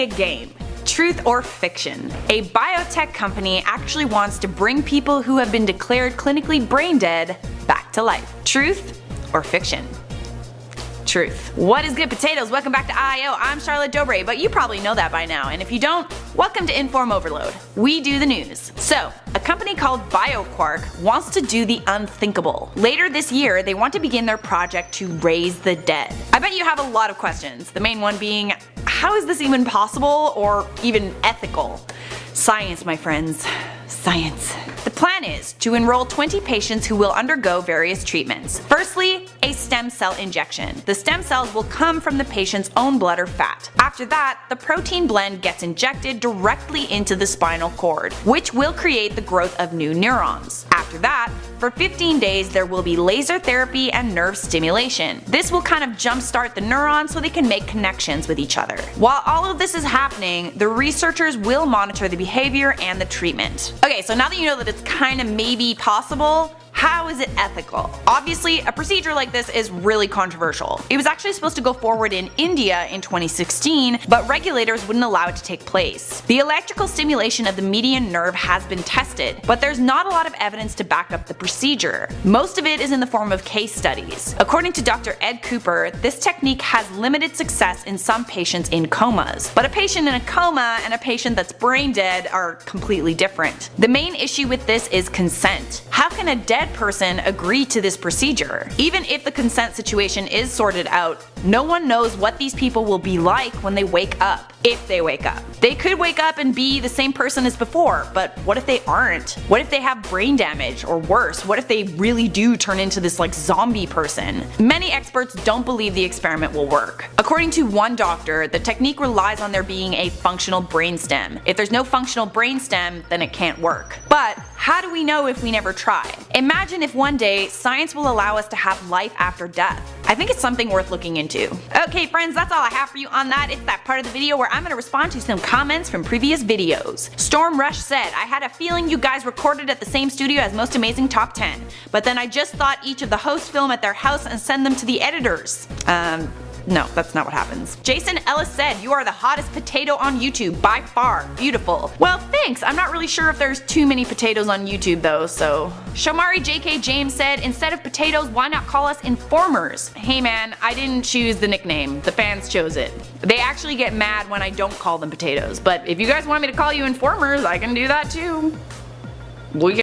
play a game. Truth or fiction? A biotech company actually wants to bring people who have been declared clinically brain dead back to life. Truth or fiction? Truth. What is good, potatoes? Welcome back to I.O. I'm Charlotte Dobre, but you probably know that by now, and if you don't, welcome to Inform Overload. We do the news. So, a company called BioQuark wants to do the unthinkable. Later this year, they want to begin their project to raise the dead. I bet you have a lot of questions, the main one being, how is this even possible or even ethical? Science, my friends. Science. The plan is to enroll 20 patients who will undergo various treatments. Firstly, a stem cell injection. The stem cells will come from the patient's own blood or fat. After that, the protein blend gets injected directly into the spinal cord, which will create the growth of new neurons. After that, for 15 days there will be laser therapy and nerve stimulation. This will kind of jumpstart the neurons so they can make connections with each other. While all of this is happening, the researchers will monitor the behavior and the treatment. Okay, so now that you know that it's kinda maybe possible, how is it ethical? Obviously, a procedure like this is really controversial. It was actually supposed to go forward in India in 2016, but regulators wouldn't allow it to take place. The electrical stimulation of the median nerve has been tested, but there's not a lot of evidence to back up the procedure. Most of it is in the form of case studies. According to Dr. Ed Cooper, this technique has limited success in some patients in comas. But a patient in a coma and a patient that's brain dead are completely different. The main issue with this is consent. How can a dead person agree to this procedure? Even if the consent situation is sorted out, no one knows what these people will be like when they wake up. If they wake up. They could wake up and be the same person as before, but what if they aren't? What if they have brain damage, or worse, what if they really do turn into this like zombie person? Many experts don't believe the experiment will work. According to one doctor, the technique relies on there being a functional brainstem. If there's no functional brainstem, then it can't work. But how do we know if we never try? Imagine if one day science will allow us to have life after death. I think it's something worth looking into. Okay friends, that's all I have for you on that. It's that part of the video where I'm gonna respond to some comments from previous videos. Storm Rush said, I had a feeling you guys recorded at the same studio as Most Amazing Top 10, but then I just thought each of the hosts film at their house and send them to the editors. No, that's not what happens. Jason Ellis said, you are the hottest potato on YouTube by far. Beautiful. Well, thanks. I'm not really sure if there's too many potatoes on YouTube though, so. Shamari JK James said, instead of potatoes, why not call us informers? Hey man, I didn't choose the nickname. The fans chose it. They actually get mad when I don't call them potatoes, but if you guys want me to call you informers, I can do that too.